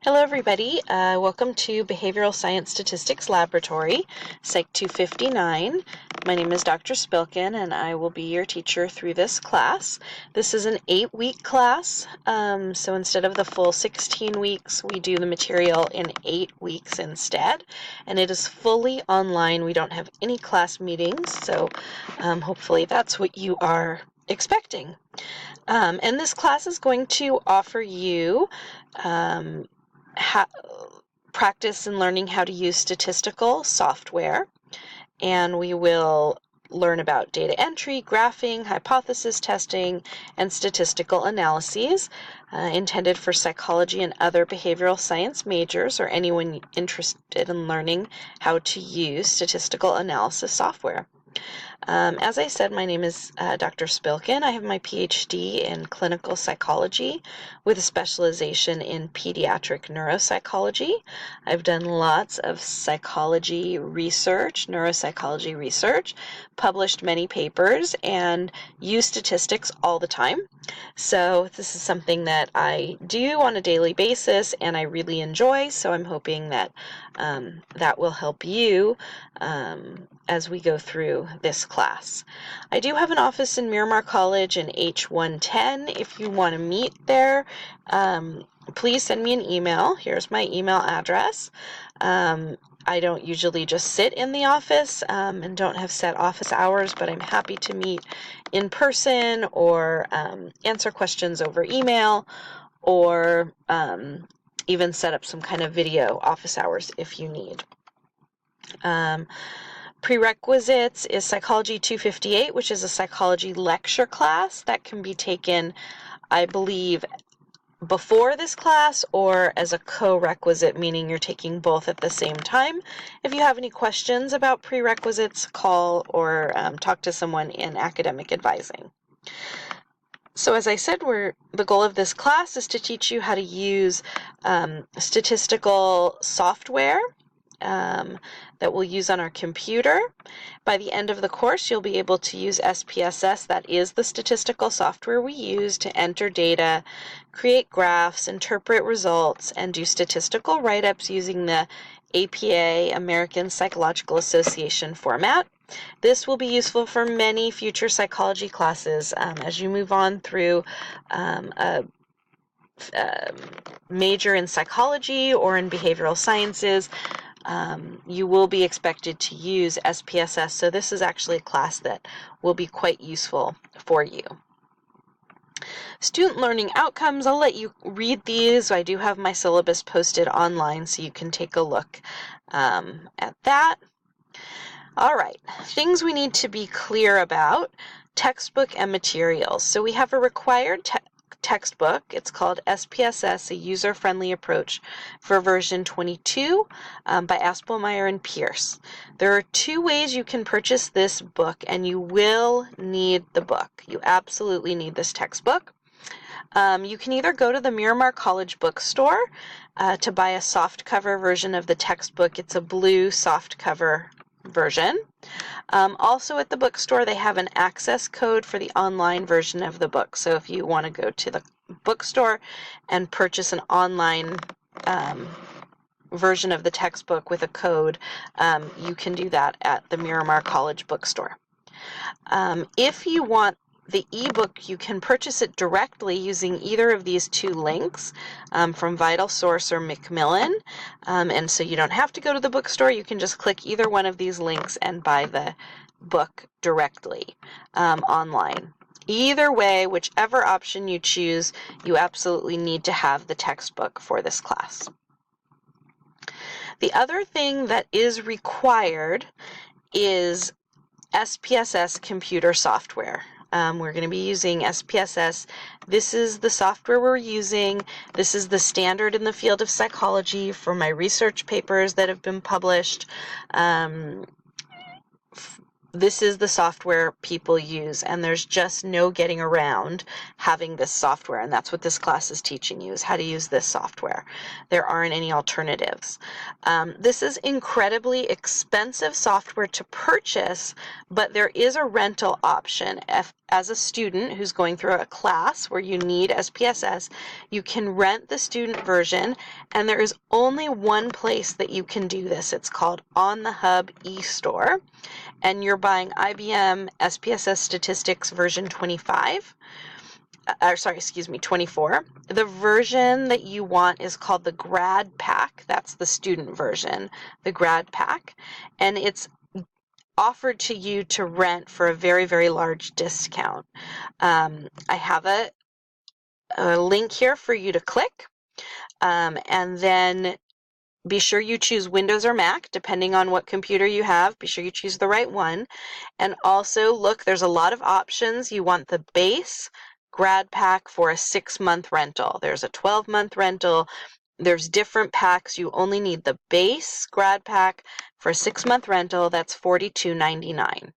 Hello everybody, welcome to Behavioral Science Statistics Laboratory, Psych259. My name is Dr. Spilkin and I will be your teacher through this class. This is an 8-week class, so instead of the full 16 weeks, we do the material in 8 weeks instead, and it is fully online. We don't have any class meetings, so hopefully that's what you are expecting. And this class is going to offer you practice in learning how to use statistical software, and we will learn about data entry, graphing, hypothesis testing, and statistical analyses intended for psychology and other behavioral science majors or anyone interested in learning how to use statistical analysis software. As I said, my name is Dr. Spilkin. I have my PhD in clinical psychology with a specialization in pediatric neuropsychology. I've done lots of psychology research, neuropsychology research, published many papers, and use statistics all the time. So this is something that I do on a daily basis and I really enjoy, so I'm hoping that that will help you as we go through this class. I do have an office in Miramar College in H110. If you want to meet there, please send me an email. Here's my email address. I don't usually just sit in the office and don't have set office hours, but I'm happy to meet in person or answer questions over email or even set up some kind of video office hours if you need. Prerequisites is Psychology 258, which is a psychology lecture class that can be taken, I believe, before this class or as a co-requisite, meaning you're taking both at the same time. If you have any questions about prerequisites, call or talk to someone in academic advising. So as I said, the goal of this class is to teach you how to use statistical software that we'll use on our computer. By the end of the course, you'll be able to use SPSS. That is the statistical software we use to enter data, create graphs, interpret results, and do statistical write-ups using the APA, American Psychological Association format. This will be useful for many future psychology classes as you move on through a major in psychology or in behavioral sciences. You will be expected to use SPSS, so this is actually a class that will be quite useful for you. Student learning outcomes, I'll let you read these. I do have my syllabus posted online, so you can take a look at that. All right, things we need to be clear about, textbook and materials. So we have a required textbook. It's called SPSS, a user-friendly approach for version 22 by Aspelmeyer and Pierce. There are two ways you can purchase this book, and you will need the book. You absolutely need this textbook. You can either go to the Miramar College bookstore to buy a softcover version of the textbook. It's a blue softcover version. Also at the bookstore, they have an access code for the online version of the book. So if you want to go to the bookstore and purchase an online version of the textbook with a code, you can do that at the Miramar College bookstore. If you want the ebook, you can purchase it directly using either of these two links from VitalSource or Macmillan. And so you don't have to go to the bookstore. You can just click either one of these links and buy the book directly online. Either way, whichever option you choose, you absolutely need to have the textbook for this class. The other thing that is required is SPSS computer software. We're going to be using SPSS. This is the software we're using. This is the standard in the field of psychology for my research papers that have been published. This is the software people use, and there's just no getting around having this software, and that's what this class is teaching you, is how to use this software. There aren't any alternatives. This is incredibly expensive software to purchase, but there is a rental option. as a student who's going through a class where you need SPSS, you can rent the student version, and there is only one place that you can do this. It's called On the Hub eStore, and you're buying IBM SPSS Statistics version 25. 24. The version that you want is called the Grad Pack. That's the student version, the Grad Pack, and it's offered to you to rent for a very, very large discount. I have a link here for you to click, and then be sure you choose Windows or Mac, depending on what computer you have. Be sure you choose the right one. And also, look, there's a lot of options. You want the base Grad Pack for a 6-month rental. There's a 12-month rental. There's different packs. You only need the base Grad Pack for a 6-month rental. That's $42.99.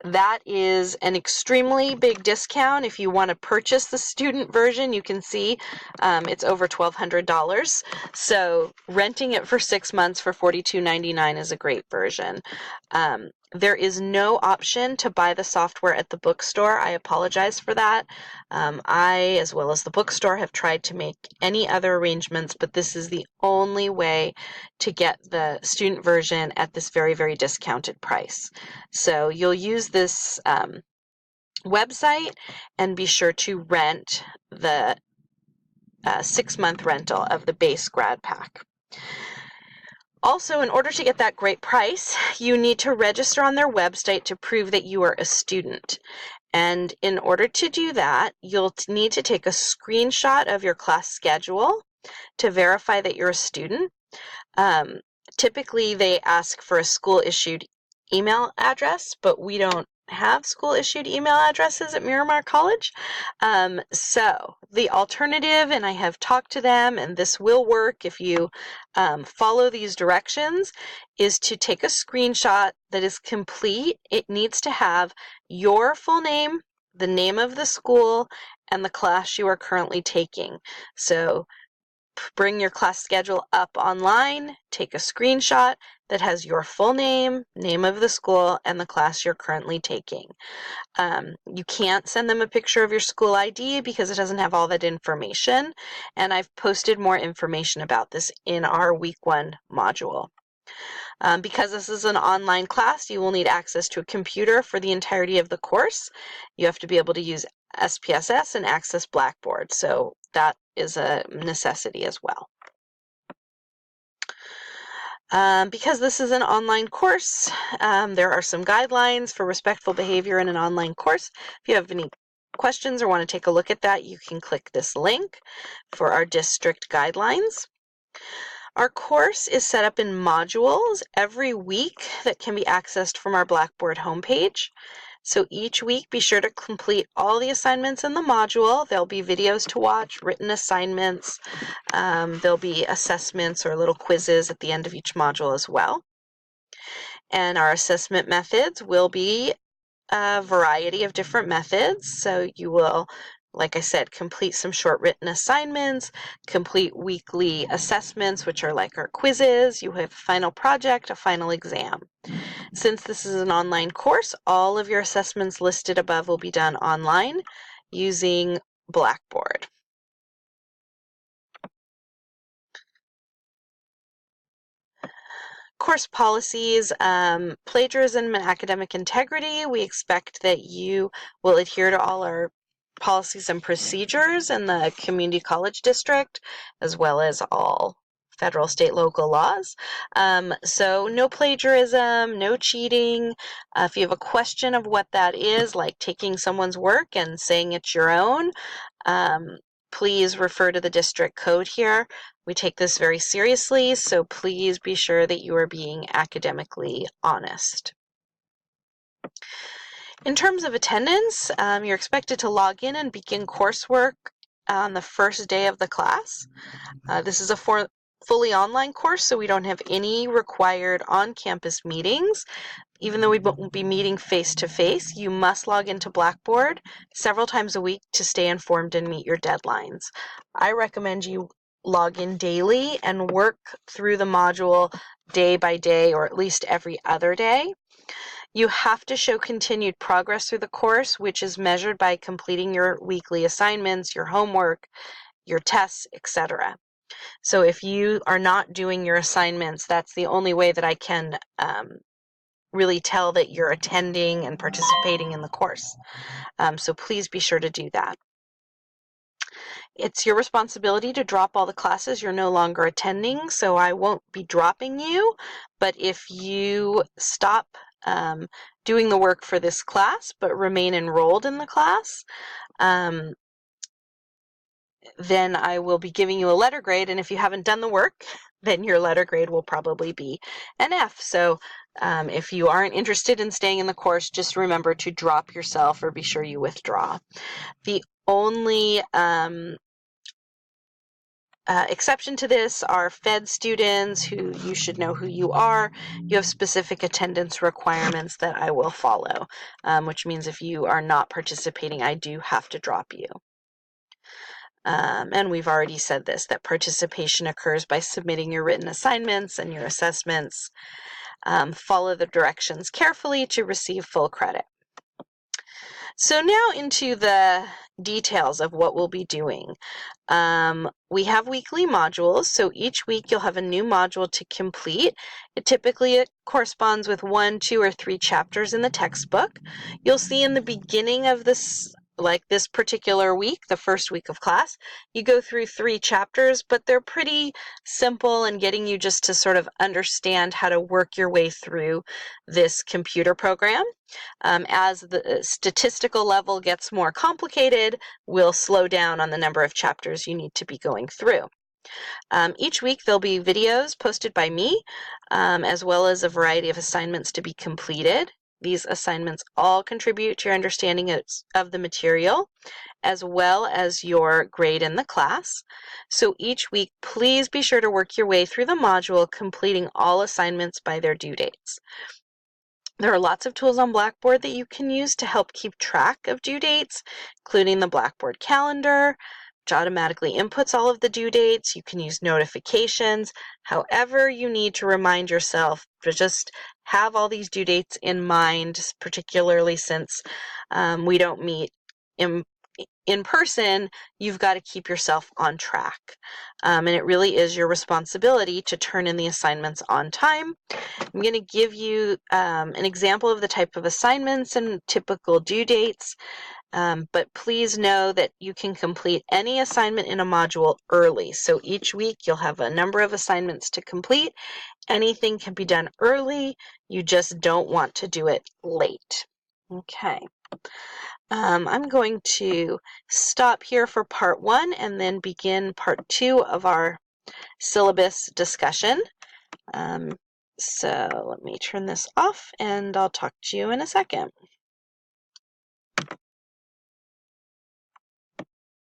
That is an extremely big discount. If you want to purchase the student version, you can see it's over $1,200. So renting it for 6 months for $42.99 is a great version. There is no option to buy the software at the bookstore. I apologize for that. I, as well as the bookstore, have tried to make any other arrangements, but this is the only way to get the student version at this very, very discounted price. So you'll use this website and be sure to rent the 6-month rental of the base Grad Pack. Also, in order to get that great price, you need to register on their website to prove that you are a student. And in order to do that, you'll need to take a screenshot of your class schedule to verify that you're a student. Typically, they ask for a school-issued email address, but we don't have school-issued email addresses at Miramar College. So the alternative, and I have talked to them, and this will work if you follow these directions, is to take a screenshot that is complete. It needs to have your full name, the name of the school, and the class you are currently taking. So bring your class schedule up online, take a screenshot that has your full name, name of the school, and the class you're currently taking. You can't send them a picture of your school ID because it doesn't have all that information, and I've posted more information about this in our Week 1 module. Because this is an online class, you will need access to a computer for the entirety of the course. You have to be able to use SPSS and access Blackboard, so that is a necessity as well. Because this is an online course, there are some guidelines for respectful behavior in an online course. If you have any questions or want to take a look at that, you can click this link for our district guidelines. Our course is set up in modules every week that can be accessed from our Blackboard homepage. So each week, be sure to complete all the assignments in the module. There'll be videos to watch, written assignments. There'll be assessments or little quizzes at the end of each module as well. And our assessment methods will be a variety of different methods. So you will, like I said, complete some short written assignments, complete weekly assessments, which are like our quizzes. You have a final project, a final exam. Since this is an online course, all of your assessments listed above will be done online using Blackboard. Course policies, plagiarism and academic integrity. We expect that you will adhere to all our policies and procedures in the community college district, as well as all federal, state, local laws. So no plagiarism, no cheating. If you have a question of what that is, like taking someone's work and saying it's your own, please refer to the district code here. We take this very seriously, so please be sure that you are being academically honest. In terms of attendance, you're expected to log in and begin coursework on the first day of the class. This is a fully online course, so we don't have any required on-campus meetings. Even though we won't be meeting face-to-face, you must log into Blackboard several times a week to stay informed and meet your deadlines. I recommend you log in daily and work through the module day by day, or at least every other day. You have to show continued progress through the course, which is measured by completing your weekly assignments, your homework, your tests, etc. So if you are not doing your assignments, that's the only way that I can really tell that you're attending and participating in the course. So please be sure to do that. It's your responsibility to drop all the classes you're no longer attending, so I won't be dropping you, but if you stop doing the work for this class but remain enrolled in the class, then I will be giving you a letter grade, and if you haven't done the work, then your letter grade will probably be an F. So if you aren't interested in staying in the course, just remember to drop yourself or be sure you withdraw. The only exception to this are Fed students who you should know who you are. You have specific attendance requirements that I will follow, which means if you are not participating, I do have to drop you. And we've already said this, that participation occurs by submitting your written assignments and your assessments. Follow the directions carefully to receive full credit. So now into the details of what we'll be doing. We have weekly modules, so each week you'll have a new module to complete. It corresponds with 1, 2, or 3 chapters in the textbook. You'll see in the beginning of this particular week, the first week of class, you go through 3 chapters, but they're pretty simple and getting you just to sort of understand how to work your way through this computer program. As the statistical level gets more complicated, we'll slow down on the number of chapters you need to be going through. Each week there'll be videos posted by me, as well as a variety of assignments to be completed. These assignments all contribute to your understanding of the material, as well as your grade in the class. So each week, please be sure to work your way through the module, completing all assignments by their due dates. There are lots of tools on Blackboard that you can use to help keep track of due dates, including the Blackboard calendar, which automatically inputs all of the due dates. You can use notifications. However you need to remind yourself to just have all these due dates in mind, particularly since we don't meet in person. You've got to keep yourself on track. And it really is your responsibility to turn in the assignments on time. I'm going to give you an example of the type of assignments and typical due dates, but please know that you can complete any assignment in a module early. So each week you'll have a number of assignments to complete. Anything can be done early. You just don't want to do it late. Okay. I'm going to stop here for part 1 and then begin part 2 of our syllabus discussion. So let me turn this off and I'll talk to you in a second.